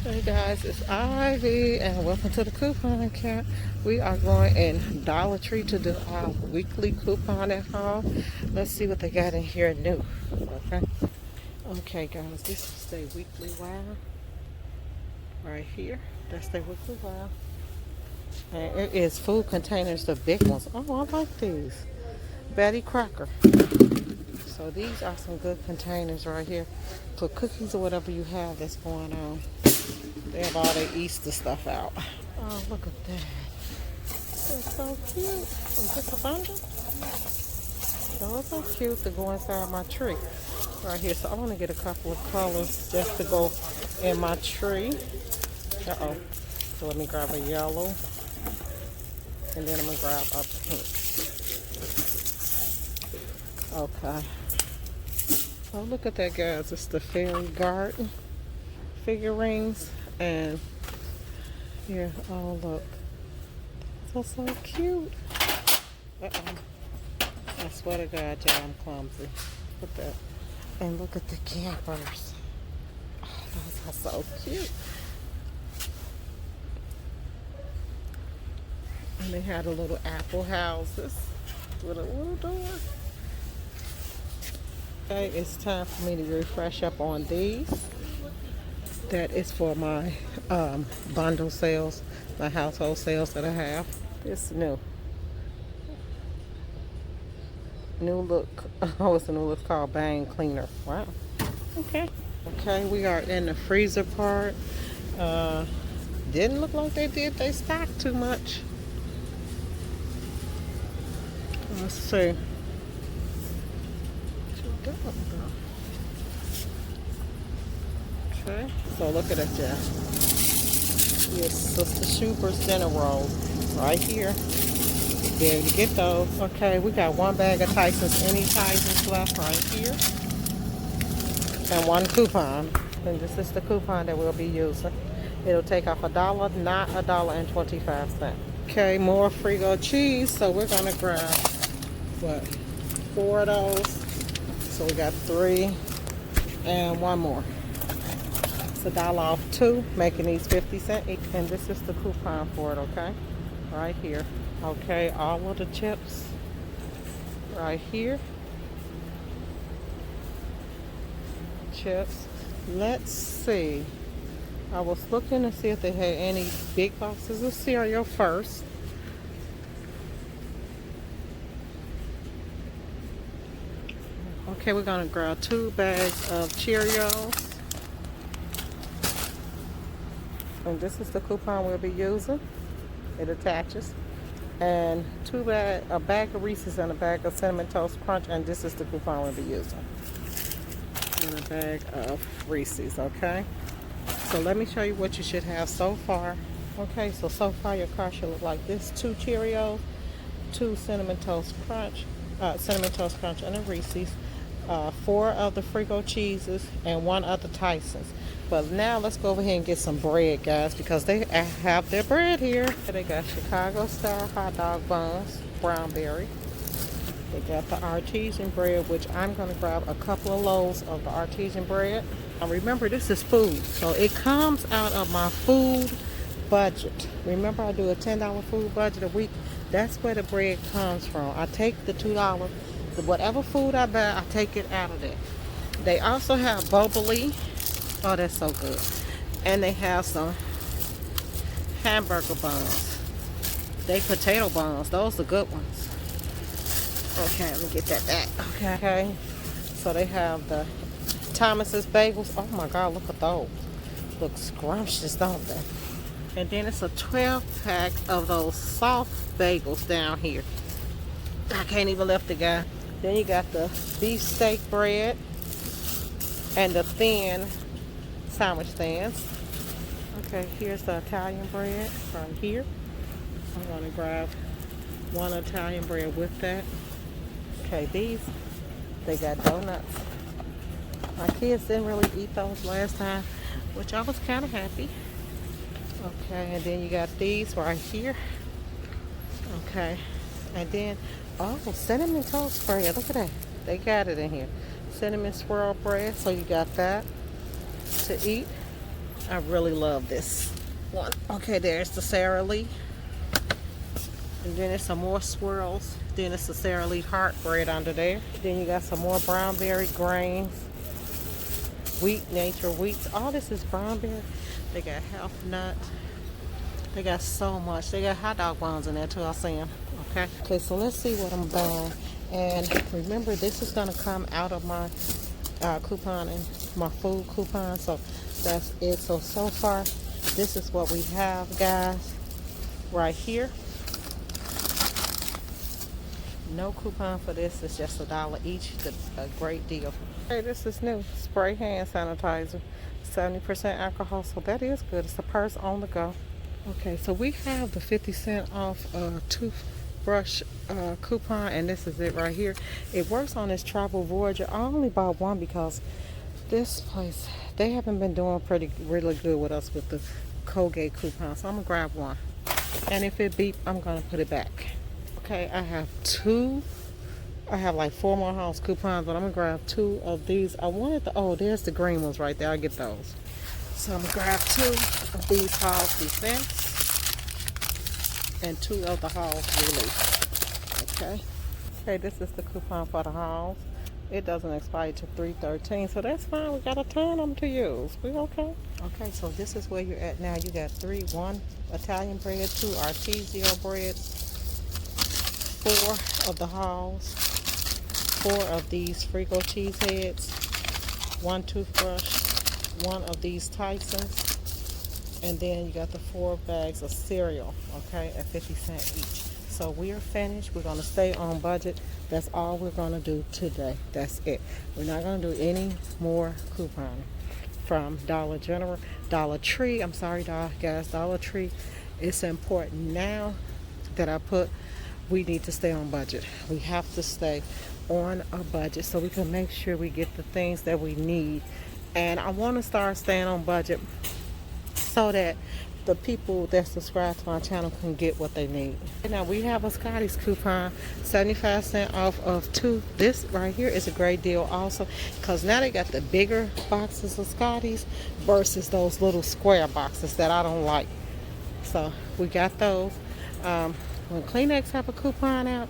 Hey guys, it's Ivy and welcome to the coupon camp. We are going in Dollar Tree to do our weekly couponing haul. Let's see what they got in here new. Okay guys, this is their weekly wow. Right here. That's their weekly wow. And it is food containers, the big ones. Oh, I like these. Betty Crocker. So these are some good containers right here for cookies or whatever you have that's going on. They have all their Easter stuff out. Oh, look at that. That's so cute. Is this a bundle? Those are cute to go inside my tree. Right here. So I want to get a couple of colors just to go in my tree. Uh-oh. So let me grab a yellow. And then I'm going to grab a pink. Okay. Oh, look at that, guys. It's the fairy garden figurines. And here, oh, look. That's so cute. Uh-oh. I swear to God, y'all, I'm clumsy. Look at that. And look at the campers. Oh, those are so cute. And they had a little apple houses with a little door. Okay, it's time for me to refresh up on these. That is for my bundle sales, my household sales that I have. It's new. New look. Oh, it's a new look called Bang Cleaner. Wow. Okay. Okay, we are in the freezer part. Didn't look like they did they stock too much. Let's see. Okay, so look at it, Jeff. Here's Sister Schubert's dinner roll right here. There you get those. Okay, we got one bag of Tyson's Any Tyson's left right here. And one coupon. And this is the coupon that we'll be using. It'll take off $1, not $1.25. Okay, more Frigo cheese. So we're gonna grab what? 4 of those. So we got 3 and one more. It's $1 off 2, making these 50 cents each. And this is the coupon for it, okay? Right here. Okay, all of the chips right here. Chips. Let's see. I was looking to see if they had any big boxes of cereal first. Okay, we're gonna grab 2 bags of Cheerios. And this is the coupon we'll be using. It attaches. And a bag of Reese's and a bag of Cinnamon Toast Crunch. And this is the coupon we'll be using. And a bag of Reese's, okay? So let me show you what you should have so far. Okay, so far your car should look like this. 2 Cheerios, 2 Cinnamon Toast Crunch and a Reese's. 4 of the Frigo cheeses and 1 of the Tyson's. But now let's go over here and get some bread, guys, because they have their bread here. They got Chicago style hot dog buns, brown berry. They got the artesian bread, which I'm going to grab a couple of loaves of the artesian bread. Now remember, this is food, so it comes out of my food budget. Remember, I do a $10 food budget a week. That's where the bread comes from. I take the $2, whatever food I buy, I take it out of there. They also have Boboli. Oh, that's so good. And they have some hamburger buns. They potato buns. Those are good ones. Okay, let me get that back. Okay. So they have the Thomas's bagels. Oh my God, look at those. Look scrumptious, don't they? And then it's a 12-pack of those soft bagels down here. I can't even lift the guy. Then you got the beefsteak bread and the thin sandwich stands. Okay, here's the Italian bread right here. I'm going to grab 1 Italian bread with that. Okay, these, they got donuts. My kids didn't really eat those last time, which I was kind of happy. Okay, and then you got these right here. Okay, and then, oh, cinnamon toast bread. Look at that. They got it in here. Cinnamon swirl bread, so you got that to eat. I really love this one. Okay, there's the Sara Lee. And then there's some more swirls. Then it's the Sara Lee heart bread under there. Then you got some more brown berry grains. Wheat, nature wheats. All this is brown berry. They got health nut. They got so much. They got hot dog buns in there too, I'll see them. Okay. Okay, so let's see what I'm buying. And remember, this is gonna come out of my coupon and my food coupon. So that's it. So far, this is what we have, guys, right here. No coupon for this. It's just $1 each. A great deal. Hey, this is new. Spray hand sanitizer. 70% alcohol. So that is good. It's a purse on the go. Okay, so we have the 50% off toothbrush coupon, and this is it right here. It works on this Travel Voyager. I only bought one because this place, they haven't been doing really good with us with the Colgate coupon. So I'm gonna grab one. And if it beep, I'm gonna put it back. Okay, I have two. I have like 4 more house coupons, but I'm gonna grab 2 of these. I wanted there's the green ones right there. I'll get those. So I'm gonna grab 2 of these Halls Defense and 2 of the Halls Relief. Okay. Okay, this is the coupon for the Halls. It doesn't expire to 3/13, so that's fine. We got a ton of them to use. We okay? Okay, so this is where you're at now. You got 1 Italian bread, 2 artisanal breads, 4 of the Halls, 4 of these Frigo cheese heads, 1 toothbrush, 1 of these Tysons, and then you got the 4 bags of cereal, okay, at 50 cents each. So we are finished. We're going to stay on budget. That's all we're going to do today. That's it. We're not going to do any more couponing from Dollar General. Dollar Tree, I'm sorry, guys, Dollar Tree. It's important now that we need to stay on budget. We have to stay on a budget so we can make sure we get the things that we need. And I want to start staying on budget so that the people that subscribe to my channel can get what they need. Now we have a Scotty's coupon, 75% off of 2. This right here is a great deal also, because now they got the bigger boxes of Scotty's versus those little square boxes that I don't like. So we got those. When Kleenex have a coupon out,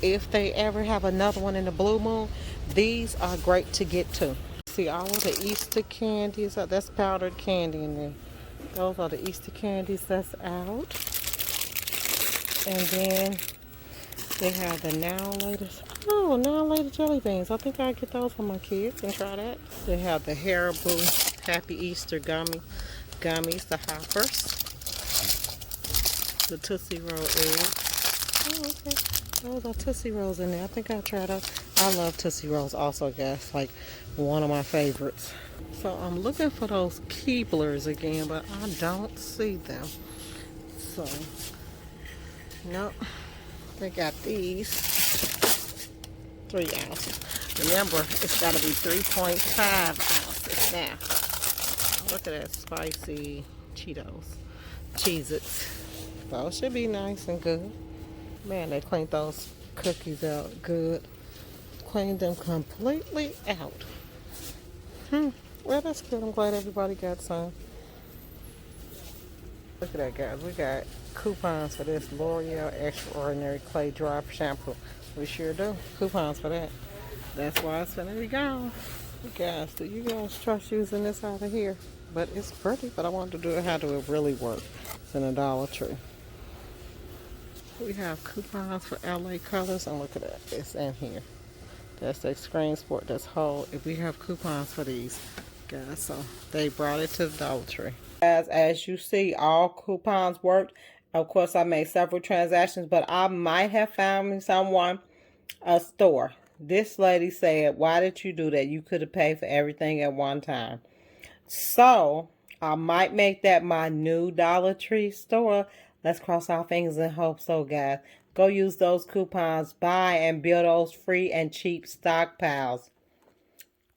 if they ever have another one in the Blue Moon, these are great to get too. See all of the Easter candies, that's powdered candy in there. Those are the Easter candies that's out. And then they have the Now Later jelly beans. I think I'll get those for my kids and try that. They have the Haribo Happy Easter gummies, the hoppers. The Tootsie Roll eggs. Oh, okay. Those are Tootsie Rolls in there. I think I'll try those. I love Tootsie Rolls also, guys. Like one of my favorites. So I'm looking for those Keeblers again, but I don't see them. So, nope. They got these 3 ounces. Remember, it's got to be 3.5 ounces now. Look at that spicy Cheetos. Cheez-Its. Those should be nice and good. Man, they cleaned those cookies out good. Cleaned them completely out. Well, that's good. I'm glad everybody got some. Look at that, guys. We got coupons for this L'Oreal Extraordinary Clay Dry Shampoo. We sure do. Coupons for that. That's why it's gonna be gone. Guys, do you guys trust using this out of here? But it's pretty, but I wanted to do it. How do it really work? It's in a Dollar Tree. We have coupons for LA Colors, and look at that. It's in here. That's the Screen Sport. That's whole. If we have coupons for these, guys, so they brought it to the Dollar Tree. Guys, as you see, all coupons worked. Of course, I made several transactions, but I might have found me a store. This lady said, "Why did you do that? You could have paid for everything at one time." So I might make that my new Dollar Tree store. Let's cross our fingers and hope so, guys. Go use those coupons. Buy and build those free and cheap stockpiles.